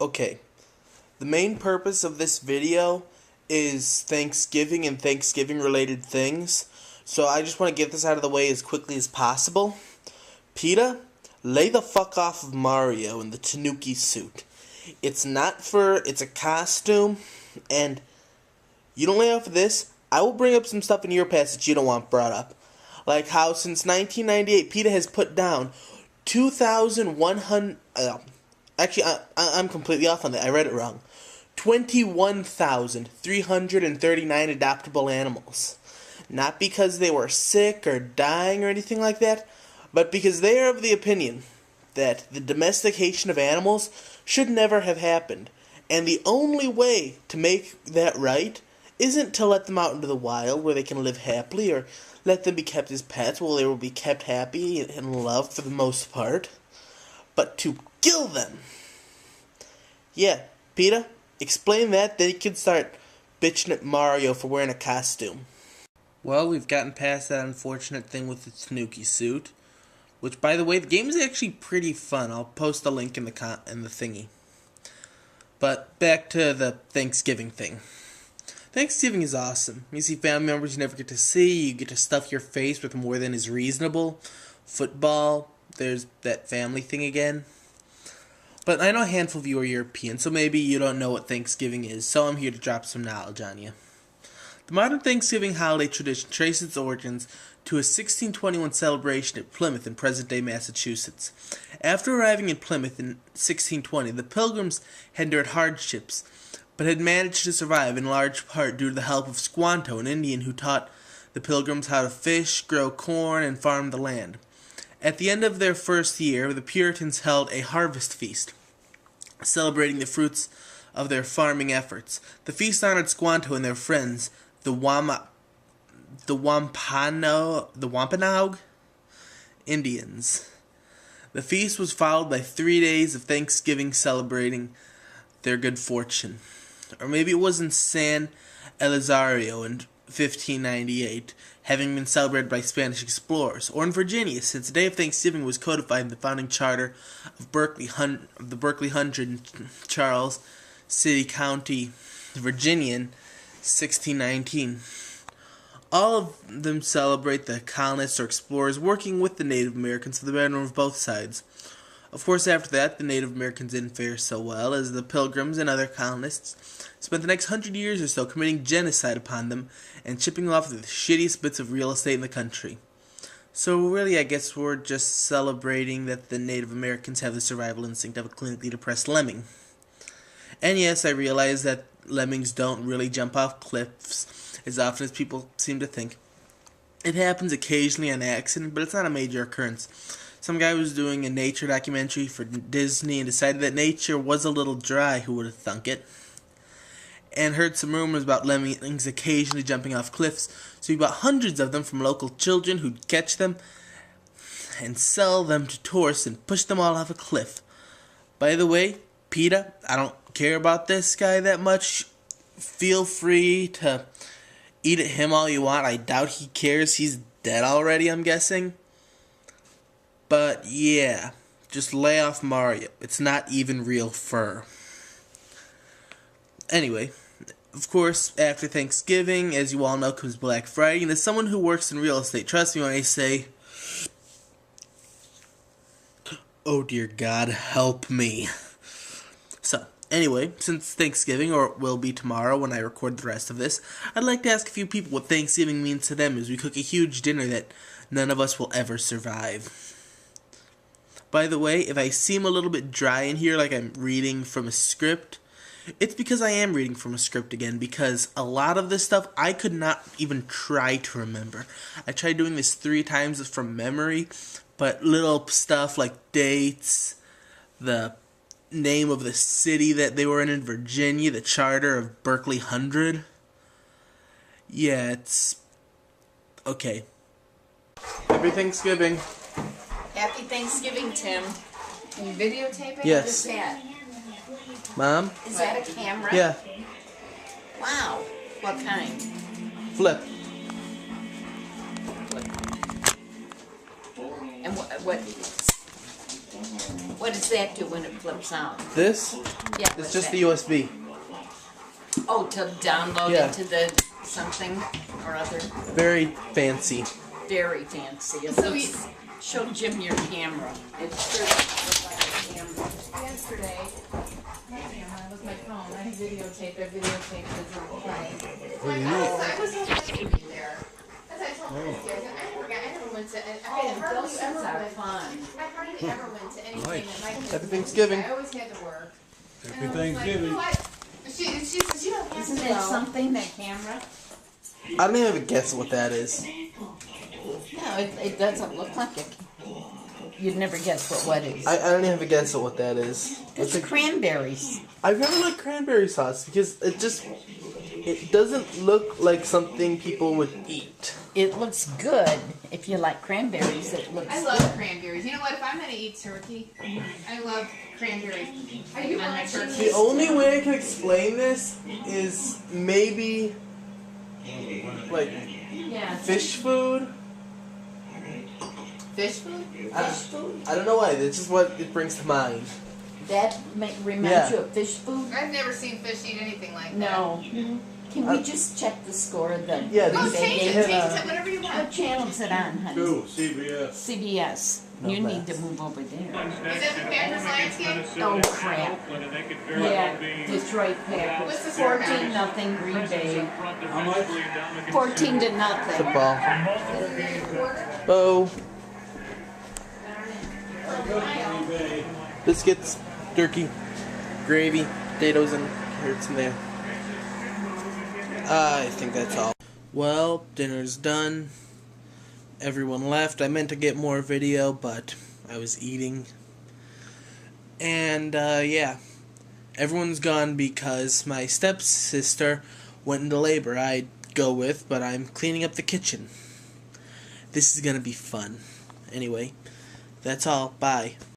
Okay, the main purpose of this video is Thanksgiving and Thanksgiving related things, so I just want to get this out of the way as quickly as possible. Peta, lay the fuck off of Mario in the tanooki suit. It's a costume, and you don't lay off of this, I will bring up some stuff in your past that you don't want brought up. Like how since 1998, Peta has put down 2,100... Actually, I'm completely off on that. I read it wrong. 21,339 adoptable animals. Not because they were sick or dying or anything like that, but because they are of the opinion that the domestication of animals should never have happened. And the only way to make that right isn't to let them out into the wild where they can live happily, or let them be kept as pets where they will be kept happy and loved for the most part, but to kill them. Yeah, Peta, explain that, then you can start bitching at Mario for wearing a costume. Well, we've gotten past that unfortunate thing with the tanooki suit, which, by the way, the game is actually pretty fun. I'll post a link in the thingy. But back to the Thanksgiving thing. Thanksgiving is awesome. You see family members you never get to see. You get to stuff your face with more than is reasonable. Football. There's that family thing again. But I know a handful of you are European, so maybe you don't know what Thanksgiving is, so I'm here to drop some knowledge on you. The modern Thanksgiving holiday tradition traces its origins to a 1621 celebration at Plymouth in present-day Massachusetts. After arriving in Plymouth in 1620, the Pilgrims had endured hardships, but had managed to survive in large part due to the help of Squanto, an Indian who taught the Pilgrims how to fish, grow corn, and farm the land. At the end of their first year, the Puritans held a harvest feast, celebrating the fruits of their farming efforts. The feast honored Squanto and their friends, the Wampanoag Indians. The feast was followed by 3 days of Thanksgiving celebrating their good fortune. Or maybe it was in San Elizario in 1598, having been celebrated by Spanish explorers, or in Virginia, since the day of Thanksgiving was codified in the founding charter of the Berkeley Hundred in Charles City County, Virginia, in 1619. All of them celebrate the colonists or explorers working with the Native Americans for the betterment of both sides. Of course, after that, the Native Americans didn't fare so well, as the Pilgrims and other colonists spent the next 100 years or so committing genocide upon them and chipping off the shittiest bits of real estate in the country. So really, I guess we're just celebrating that the Native Americans have the survival instinct of a clinically depressed lemming. And yes, I realize that lemmings don't really jump off cliffs as often as people seem to think. It happens occasionally on accident, but it's not a major occurrence. Some guy was doing a nature documentary for Disney and decided that nature was a little dry, who would have thunk it, and heard some rumors about lemmings occasionally jumping off cliffs, so he bought hundreds of them from local children who'd catch them and sell them to tourists and push them all off a cliff. By the way, Peta, I don't care about this guy that much. Feel free to eat at him all you want. I doubt he cares. He's dead already, I'm guessing. But yeah, just lay off Mario. It's not even real fur. Anyway, of course, after Thanksgiving, as you all know, comes Black Friday. And as someone who works in real estate, trust me when I say, oh dear God, help me. So, anyway, since Thanksgiving, or it will be tomorrow when I record the rest of this, I'd like to ask a few people what Thanksgiving means to them as we cook a huge dinner that none of us will ever survive. By the way, if I seem a little bit dry in here like I'm reading from a script, it's because I am reading from a script again, because a lot of this stuff I could not even try to remember. I tried doing this 3 times from memory, but little stuff like dates, the name of the city that they were in Virginia, the charter of Berkeley Hundred. Yeah, it's okay. Happy Thanksgiving. Happy Thanksgiving, Tim. Are you videotaping? Yes. What is that? Mom? Is that a camera? Yeah. Wow. What kind? Flip. And what? What does that do when it flips out? This Yeah. is what's just that? the USB. Oh, to download Yeah. into the something or other. Very fancy. Very fancy. It So looks, show Jim your camera. It sure looks like a camera. Yesterday, my camera was my phone. I videotaped. I videotaped his play. I was hoping to be there. As I told Christy, I said, I forgot. I never went to. I Oh, those hardly are went. fun. I hardly ever went to anything that my kids. Happy Thanksgiving. I always had to work. Happy And I was like, Thanksgiving. you know what? She said she don't have Isn't to that go. something, that camera? I don't even have a guess what that is. No, it doesn't look like it. You'd never guess what is. I don't even have a guess at what that is. It's It's cranberries. I've never liked cranberry sauce because it doesn't look like something people would eat. It looks good. If you like cranberries, it looks I good. love cranberries. You know what? If I'm gonna eat turkey, I love cranberries. Are you On on the turkey? The only way I can explain this is maybe like Yeah. fish food. Fish food? Fish food? I don't know why. That's just what it brings to mind. That reminds Yeah. you of fish food? I've never seen fish eat anything like that. No. Can we just check the score of the Yeah, Oh, these- change it. Yeah. Change it to whatever you What want. channel is it on, honey? Cool, CBS. CBS. No You need bad. to move over there. Is that the Packers Lions game? Oh, crap. Yeah, Detroit Packers. What's the score now? 14-0 Green Bay. How much? 14-0. Football. Oh, biscuits, turkey, gravy, potatoes, and carrots in there. I think that's all. Well, dinner's done. Everyone left. I meant to get more video, but I was eating. And, yeah. Everyone's gone because my stepsister went into labor. I'd go with, but I'm cleaning up the kitchen. This is gonna be fun. Anyway, that's all. Bye.